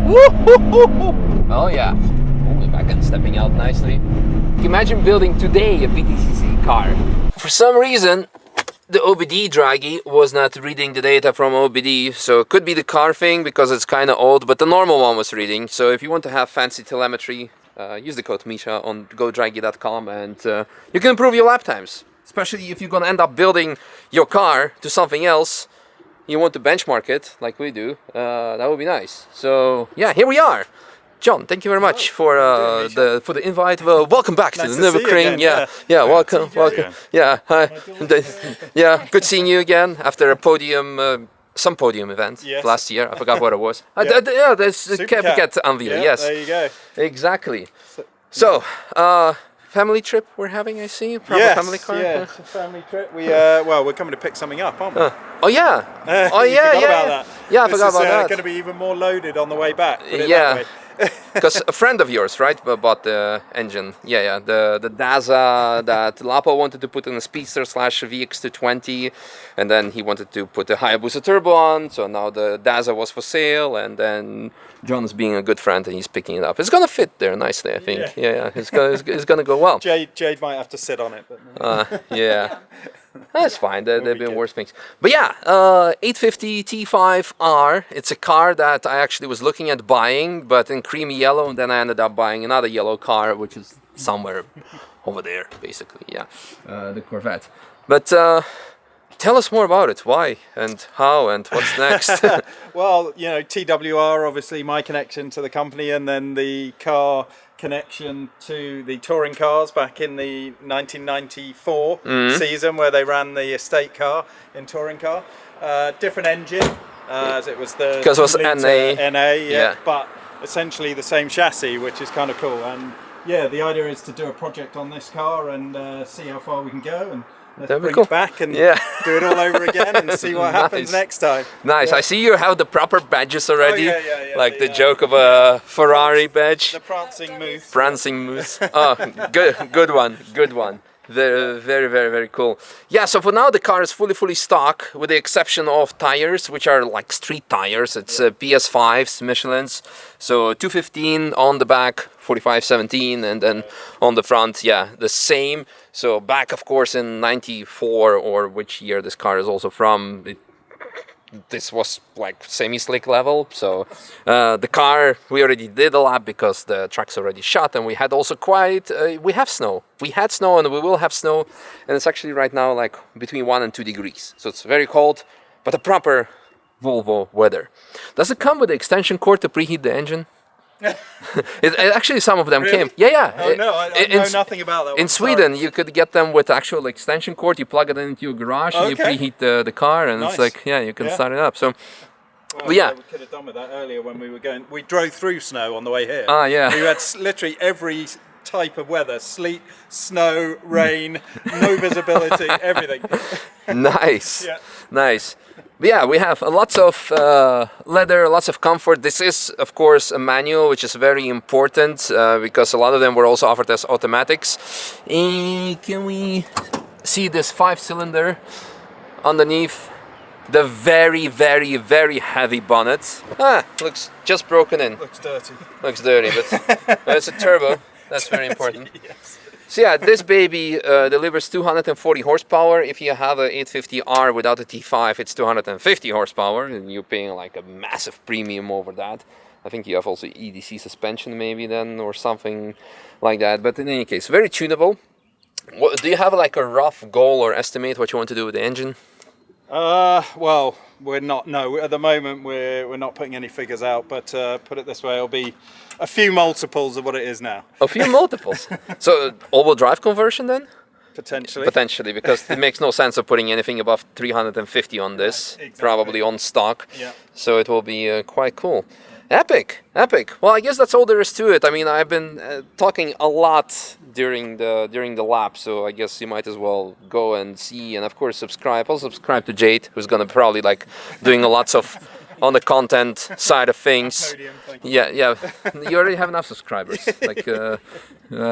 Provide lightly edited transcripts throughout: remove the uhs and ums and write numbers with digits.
Woo-hoo-hoo-hoo. Oh yeah. Oh, the back end stepping out nicely. Imagine building today a BTCC car. For some reason, the OBD draggy was not reading the data from OBD, so it could be the car thing because it's kind of old, but the normal one was reading. So if you want to have fancy telemetry, use the code Misha on godraggy.com and you can improve your lap times. Especially if you're gonna end up building your car to something else, you want to benchmark it like we do, that would be nice. So yeah, here we are. John, thank you very much for the invite. Well, welcome back to the Nürburgring. Welcome. Yeah, hi. Yeah, good seeing you again after a podium, some podium event last year. I forgot what it was. There's the Cat unveiling. Yes, there you go. Exactly. So, family trip we're having, I see. Family car. Yeah, it's a family trip. We're coming to pick something up, aren't we? Oh yeah. About that. Yeah, I forgot about that. It's going to be even more loaded on the way back. Yeah. Because a friend of yours, right, bought the engine. The Daza that Lapo wanted to put in a Speedster / VX220, and then he wanted to put the Hayabusa turbo on, so now the Daza was for sale, and then John's being a good friend and he's picking it up. It's gonna fit there nicely, I think. Yeah. It's gonna go well. Jade might have to sit on it, but no. Yeah. That's fine, there have been worse things. But yeah, 850 T5R, it's a car that I actually was looking at buying, but in creamy yellow, and then I ended up buying another yellow car, which is somewhere over there, basically, the Corvette. But tell us more about it, why and how and what's next? Well, TWR, obviously my connection to the company, and then the car connection to the touring cars back in the 1994 season where they ran the estate car in touring car. Different engine, as it was the... Because it was NA. But essentially the same chassis, which is kind of cool. And yeah, the idea is to do a project on this car and see how far we can go, and let's bring it back and do it all over again and see what happens next time. Nice. I see you have the proper badges already. Like the joke of a Ferrari badge. The prancing moose. Prancing moose. Oh, good one. Very, very, very, very cool. Yeah, so for now the car is fully stock, with the exception of tires, which are like street tires. It's PS5s, Michelin's. So 215 on the back, 45/17, and then on the front, the same. So back, of course, in 94, or which year this car is also from, this was like semi-slick level. So the car, we already did a lap because the track's already shot, and we had also we have snow. We had snow and we will have snow, and it's actually right now like between 1 and 2 degrees. So it's very cold, but a proper Volvo weather. Does it come with the extension cord to preheat the engine? Actually, some of them came. Oh no, I know nothing about that one. In Sweden, you could get them with actual extension cord. You plug it into your garage and you preheat the car, and it's like, you can start it up. So, we could have done with that earlier when we were going. We drove through snow on the way here. We had literally every type of weather: sleet, snow, rain, no visibility, everything. Nice. But yeah, we have lots of leather, lots of comfort. This is, of course, a manual, which is very important because a lot of them were also offered as automatics. Can we see this 5-cylinder underneath the very, very, very heavy bonnet? Looks just broken in. Looks dirty, but it's a turbo. That's very important. Yes. So yeah, this baby delivers 240 horsepower. If you have an 850R without a T5, it's 250 horsepower, and you're paying like a massive premium over that. I think you have also EDC suspension maybe then, or something like that. But in any case, very tunable. Do you have like a rough goal or estimate what you want to do with the engine? Well, we're not. No, at the moment we're not putting any figures out. But put it this way, it'll be a few multiples of what it is now. A few multiples. So all-wheel drive conversion then? Potentially, because it makes no sense of putting anything above 350 on this, probably on stock. Yeah. So it will be quite cool. Epic. Well, I guess that's all there is to it. I mean, I've been talking a lot during the lap, so I guess you might as well go and see, and of course subscribe. Also subscribe to Jade, who's gonna probably like doing lots of on the content side of things. Podium, thank you. Yeah. You already have enough subscribers. Like,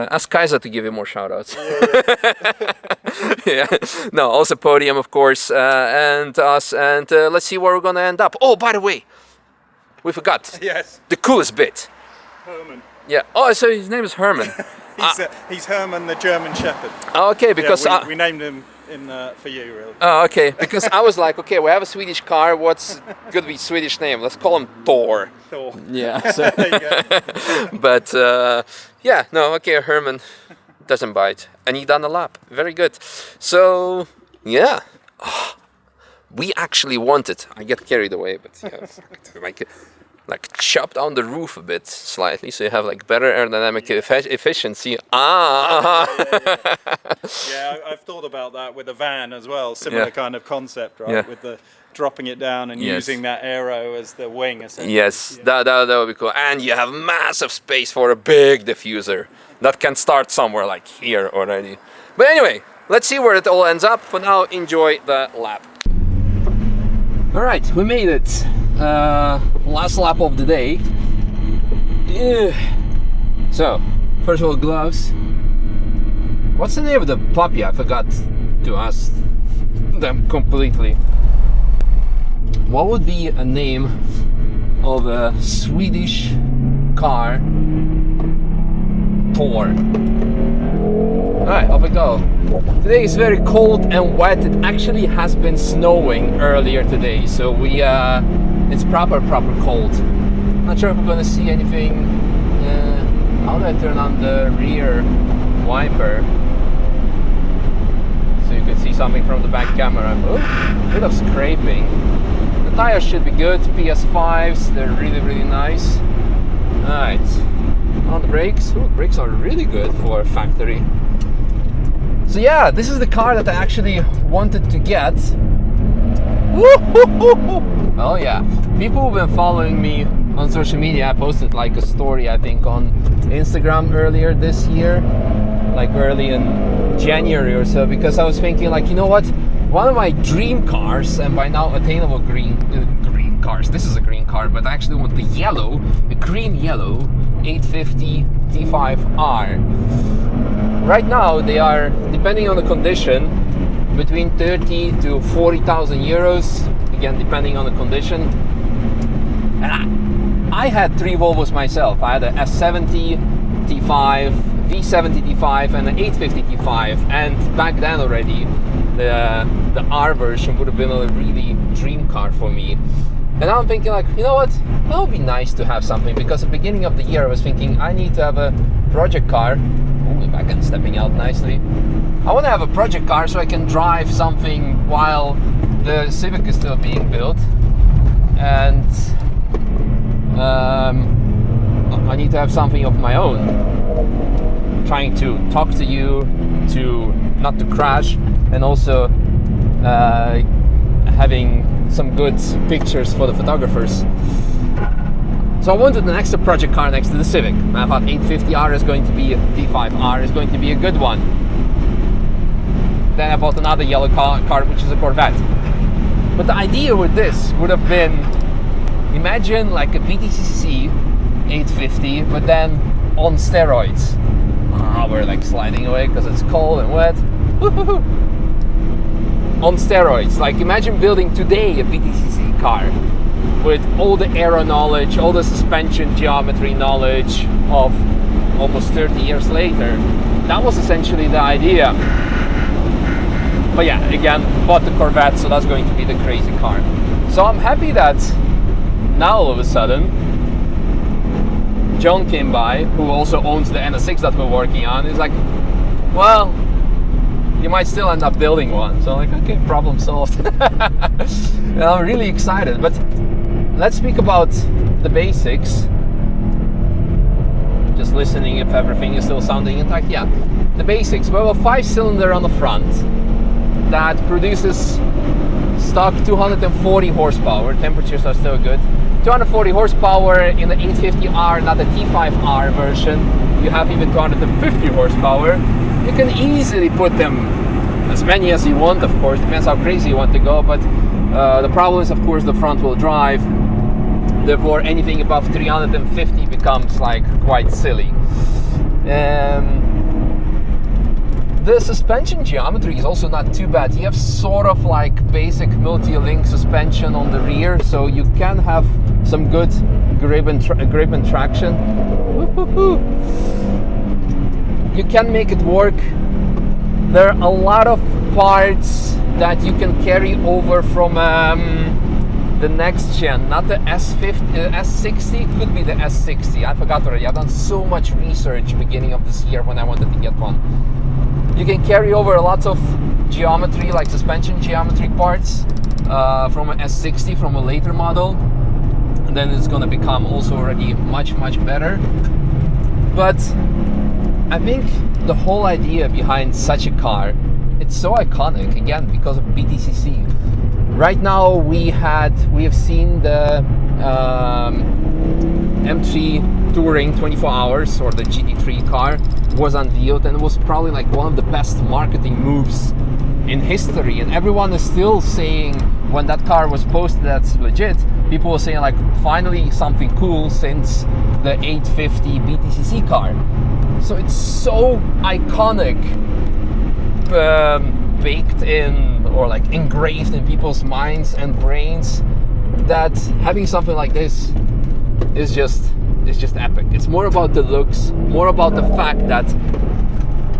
ask Kaiser to give you more shoutouts. Yeah. No, also Podium, of course, and us, and let's see where we're gonna end up. Oh, by the way, we forgot Yes, the coolest bit. Herman. Yeah. Oh, so his name is Herman. He's Herman the German Shepherd. Okay, because Yeah, we named him for you, really. oh, okay, because I was like, okay, we have a Swedish car. What's gonna be Swedish name? Let's call him Thor. Thor. Yeah. So There you go. but yeah, no, okay, Herman doesn't bite, and he done a lap. Very good. So yeah, we actually wanted. I get carried away, but yeah, like chop down the roof a bit slightly, so you have like better aerodynamic efficiency. Yeah, I've thought about that with a van as well. Similar kind of concept, right? Yeah. With the dropping it down and Yes. using that aero as the wing, essentially. Yes, Yeah. that would be cool. And you have massive space for a big diffuser that can start somewhere like here already. But anyway, let's see where it all ends up. For now, enjoy the lap. All right, we made it. Last lap of the day. So, first of all, gloves. What's the name of the puppy? I forgot to ask them completely. What would be a name of a Swedish car? Thor. Alright, off we go. Today is very cold and wet. It actually has been snowing earlier today, so it's proper cold. Not sure if we're gonna see anything. How do I turn on the rear wiper so you can see something from the back camera? Oh, a bit of scraping. The tires should be good. PS5s, they're really nice. Alright, on the brakes. Ooh, brakes are really good for a factory. So yeah, this is the car that I actually wanted to get. Oh yeah, people who've been following me on social media, I posted like a story I think on Instagram earlier this year, like early in January or so, because I was thinking like, you know what, one of my dream cars, and by now attainable green cars, this is a green car, but I actually want the green yellow 850 T5R. Right now they are, depending on the condition, between 30 to 40,000 euros, again depending on the condition. And I had three Volvos myself. I had a S70 T5, V70 T5 and an 850 T5, and back then already the R version would have been a really dream car for me. And now I'm thinking like, you know what, that would be nice to have something, because at the beginning of the year I was thinking I need to have a project car. Ooh, back and stepping out nicely. I want to have a project car so I can drive something while the Civic is still being built, and I need to have something of my own. Trying to talk to you, to not to crash, and also having some good pictures for the photographers. So I wanted an extra project car next to the Civic. I thought 850R is going to be, T5R is going to be a good one. Then I bought another yellow car which is a Corvette. But the idea with this would have been, imagine like a BTCC 850, but then on steroids. We're like sliding away because it's cold and wet. On steroids. Like imagine building today a BTCC car with all the aero knowledge, all the suspension geometry knowledge of almost 30 years later. That was essentially the idea. But yeah, again, bought the Corvette, so that's going to be the crazy car. So I'm happy that now all of a sudden John came by, who also owns the NS6 that we're working on. He's like, well, you might still end up building one. So I'm like, okay, problem solved. And I'm really excited. But let's speak about the basics. Just listening if everything is still sounding intact. Yeah, the basics. We have a 5-cylinder on the front that produces stock 240 horsepower. Temperatures are still good. 240 horsepower in the 850R, not the T5R version. You have even 250 horsepower. You can easily put them as many as you want, of course. Depends how crazy you want to go. But the problem is, of course, the front-wheel drive. Therefore, anything above 350 becomes like quite silly. The suspension geometry is also not too bad. You have sort of like basic multi-link suspension on the rear, so you can have some good grip and traction. Woo-hoo-hoo. You can make it work. There are a lot of parts that you can carry over from the next gen, not the S50, S60, could be the S60. I forgot already. I've done so much research beginning of this year when I wanted to get one. You can carry over lots of geometry, like suspension geometry parts from an S60, from a later model. And then it's gonna become also already much, much better. But I think the whole idea behind such a car, it's so iconic, again, because of BTCC. Right now we have seen the M3 Touring 24 Hours, or the GT3 car, was unveiled, and it was probably like one of the best marketing moves in history. And everyone is still saying, when that car was posted, that's legit. People were saying like, finally something cool since the 850 BTCC car. So it's so iconic, baked in, or like engraved in people's minds and brains, that having something like this is just epic. It's more about the looks, more about the fact that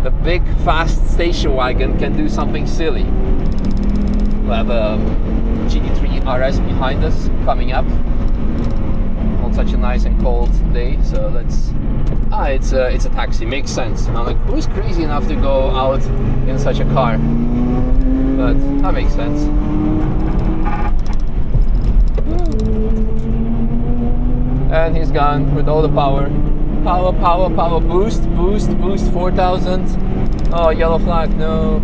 a big fast station wagon can do something silly. We have a GT3 RS behind us coming up on such a nice and cold day, so let's it's a taxi, makes sense. And I'm like, who's crazy enough to go out in such a car? But that makes sense. And he's gone with all the power. Power, boost, 4,000. Oh, yellow flag, no,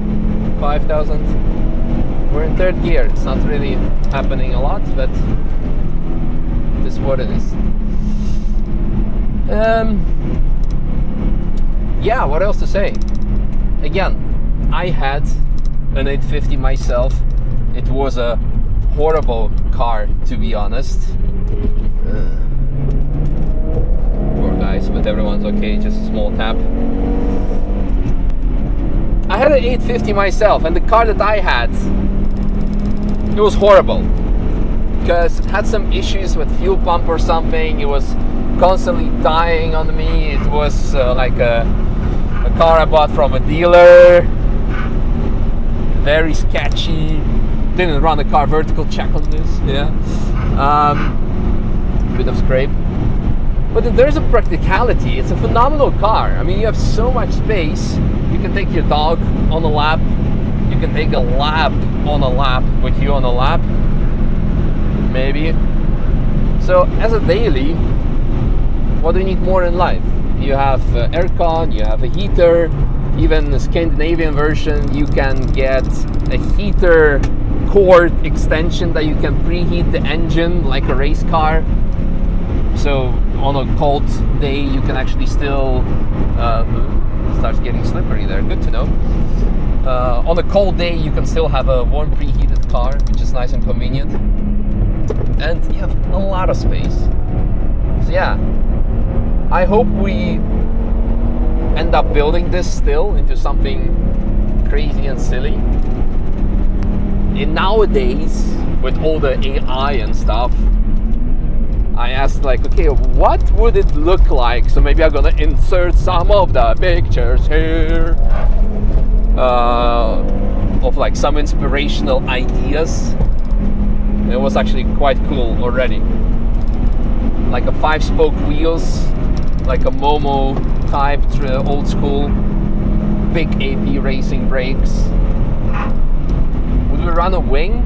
5,000. We're in third gear. It's not really happening a lot, but this is what it is. Yeah, what else to say? Again, I had an 850 myself. It was a horrible car, to be honest. Poor guys, but everyone's okay, just a small tap. I had an 850 myself, and the car that I had, it was horrible. Because it had some issues with fuel pump or something. It was constantly dying on me. It was like a car I bought from a dealer. Very sketchy. Didn't run the car vertical check on this. Yeah. Bit of scrape. But there's a practicality. It's a phenomenal car. I mean, you have so much space. You can take your dog on a lap. You can take a lap on a lap with you on a lap. Maybe. So as a daily, what do you need more in life? You have aircon, you have a heater. Even the Scandinavian version, you can get a heater cord extension that you can preheat the engine like a race car. So on a cold day, you can actually still starts getting slippery there. Good to know. On a cold day, you can still have a warm preheated car, which is nice and convenient. And you have a lot of space. So yeah, I hope we end up building this still into something crazy and silly. And nowadays, with all the AI and stuff, I asked like, okay, what would it look like? So maybe I'm gonna insert some of the pictures here of like some inspirational ideas. It was actually quite cool already. Like a 5-spoke wheels, like a Momo type old school, big AP racing brakes. Would we run a wing,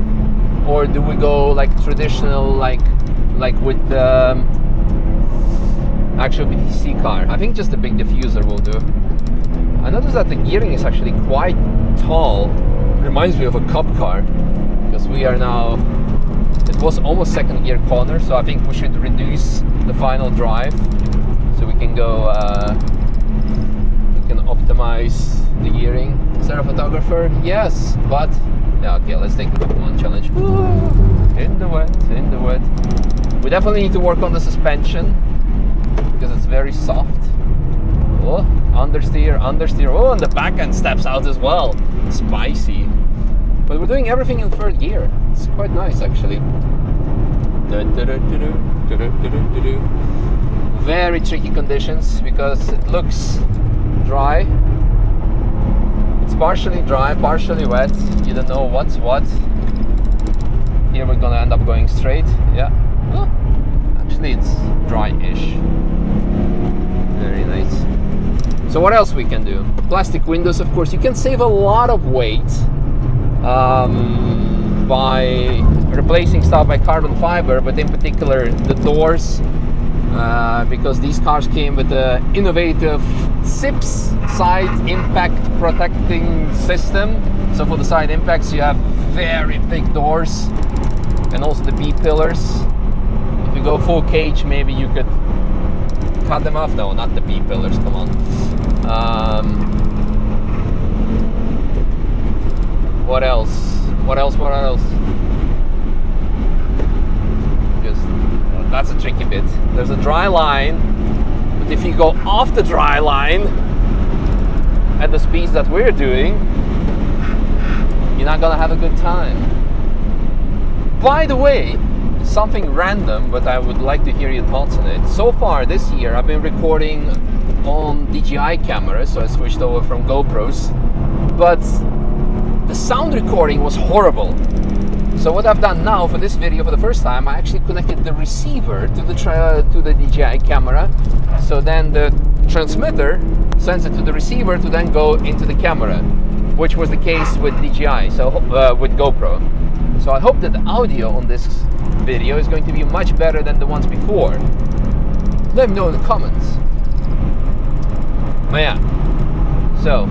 or do we go like traditional, like with the actual BTC car? I think just a big diffuser will do. I noticed that the gearing is actually quite tall. Reminds me of a Cup car, because we are now, it was almost second gear corner, so I think we should reduce the final drive so we can go, we can optimize the gearing. Is there a photographer? Yes, but yeah, okay, let's take the Pokemon challenge. Woo! In the wet, in the wet. We definitely need to work on the suspension because it's very soft. Oh, understeer, understeer. Oh, and the back end steps out as well. Spicy. But we're doing everything in third gear. It's quite nice, actually. Very tricky conditions because it looks dry. It's partially dry, partially wet. You don't know what's what. Here we're gonna end up going straight. Yeah. Oh, actually, it's dry-ish. Very nice. So what else we can do? Plastic windows, of course. You can save a lot of weight by replacing stuff by carbon fiber, but in particular the doors, because these cars came with an innovative SIPS, side impact protecting system. So for the side impacts you have very thick doors, and also the B-pillars. If you go full cage, maybe you could cut them off. No, not the B-pillars, come on. What else? What else? That's a tricky bit. There's a dry line, but if you go off the dry line at the speeds that we're doing, you're not gonna have a good time. By the way, something random, but I would like to hear your thoughts on it. So far this year, I've been recording on DJI cameras, so I switched over from GoPros, but the sound recording was horrible. So what I've done now for this video, for the first time, I actually connected the receiver to the DJI camera. So then the transmitter sends it to the receiver to then go into the camera, which was the case with DJI, so with GoPro. So I hope that the audio on this video is going to be much better than the ones before. Let me know in the comments. But yeah, so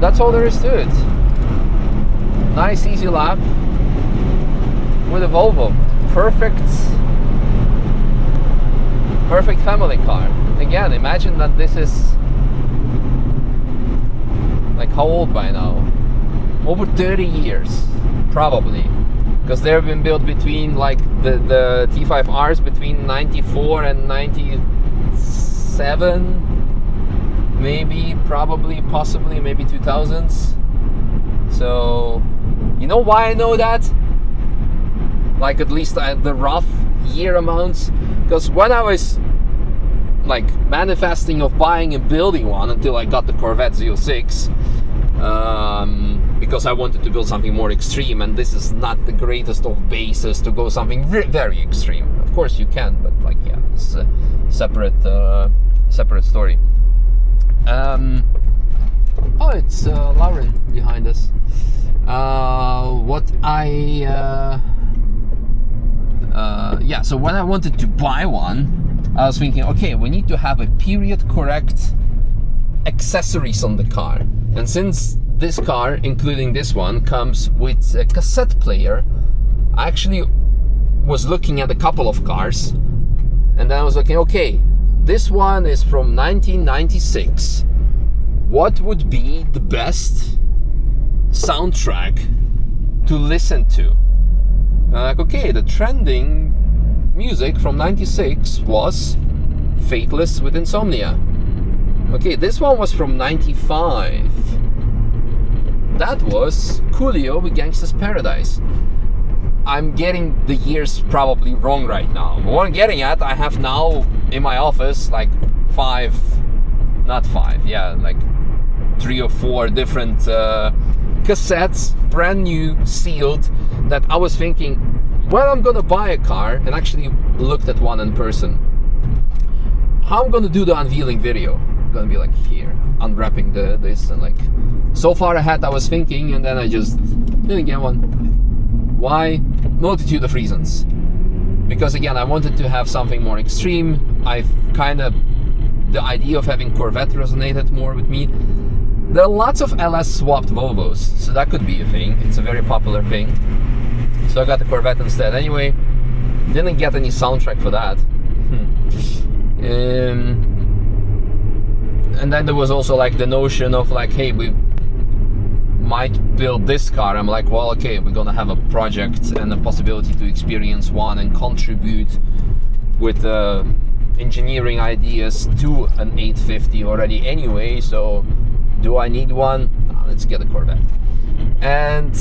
that's all there is to it. Nice easy lap with a Volvo. Perfect family car. Again, imagine that this is like how old by now? Over 30 years, probably. Because they've been built between like the T5Rs between 94 and 97. Maybe, probably, possibly, maybe 2000s. So, you know why I know that? Like at least the rough year amounts. Because when I was like manifesting of buying and building one until I got the Corvette Z06, because I wanted to build something more extreme, and this is not the greatest of bases to go something very extreme. Of course you can, but like yeah, it's a separate story. Oh, it's Lauren behind us. So when I wanted to buy one, I was thinking, okay, we need to have a period correct accessories on the car. And since this car, including this one, comes with a cassette player, I actually was looking at a couple of cars, and then I was looking, okay, this one is from 1996. What would be the best soundtrack to listen to? And I'm like, okay, the trending music from 96 was Fateless with Insomnia. Okay, this one was from 95. That was Coolio with Gangsta's Paradise. I'm getting the years probably wrong right now. But what I'm getting at, I have now in my office like 3 or 4 different cassettes, brand new, sealed, that I was thinking, well, I'm gonna buy a car, and actually looked at one in person. How I'm gonna do the unveiling video? I'm gonna be like here, unwrapping this, and like so far ahead I was thinking, and then I just didn't get one. Why? Multitude of reasons. Because again, I wanted to have something more extreme. The idea of having Corvette resonated more with me. There are lots of LS swapped Volvos, so that could be a thing. It's a very popular thing. So I got the Corvette instead. Anyway, didn't get any soundtrack for that. And then there was also like the notion of like, hey, we might build this car. I'm like, well, okay, we're gonna have a project and a possibility to experience one and contribute with engineering ideas to an 850 already anyway, so do I need one? Let's get a Corvette. And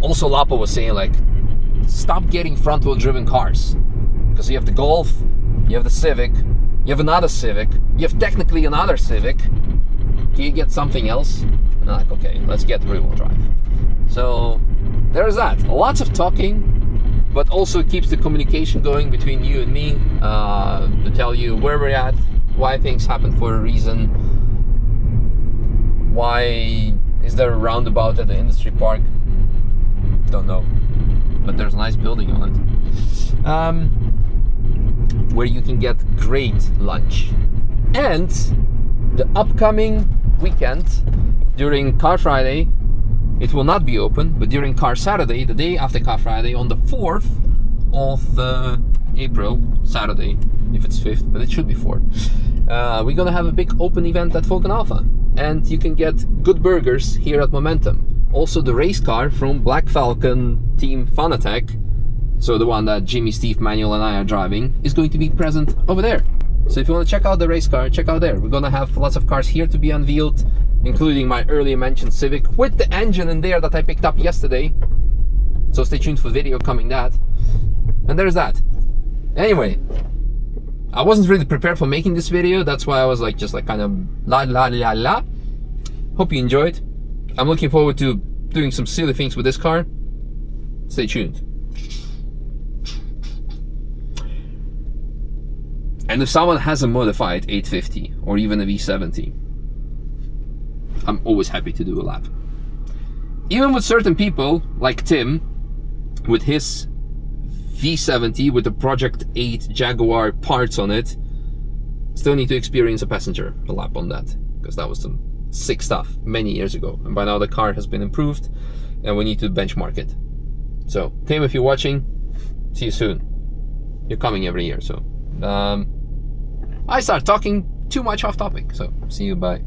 also Lapo was saying, like, stop getting front wheel driven cars, because you have the Golf, you have the Civic, you have another Civic, you have technically another Civic. Can you get something else? And I'm like, okay, let's get rear wheel drive. So there's that. Lots of talking, but also keeps the communication going between you and me, to tell you where we're at, why things happen for a reason, why is there a roundabout at the industry park? Don't know, but there's a nice building on it, where you can get great lunch. And the upcoming weekend, during Car Friday, it will not be open, but during Car Saturday, the day after Car Friday, on the 4th of April, Saturday, if it's 5th, but it should be 4th, we're gonna have a big open event at Vulcan Alpha, and you can get good burgers here at Momentum. Also, the race car from Black Falcon Team Fanatec, so the one that Jimmy, Steve, Manuel and I are driving, is going to be present over there. So if you want to check out the race car, check out there. We're gonna have lots of cars here to be unveiled, including my earlier mentioned Civic with the engine in there that I picked up yesterday. So stay tuned for video coming that. And there's that. Anyway, I wasn't really prepared for making this video. That's why I was like, just like kind of la la la la. Hope you enjoyed. I'm looking forward to doing some silly things with this car. Stay tuned. And if someone has a modified 850 or even a V70, I'm always happy to do a lap. Even with certain people, like Tim, with his V70 with the Project 8 Jaguar parts on it, still need to experience a lap on that, because that was some sick stuff many years ago. And by now the car has been improved and we need to benchmark it. So, Tim, if you're watching, see you soon. You're coming every year, so. I start talking too much off topic, so see you, bye.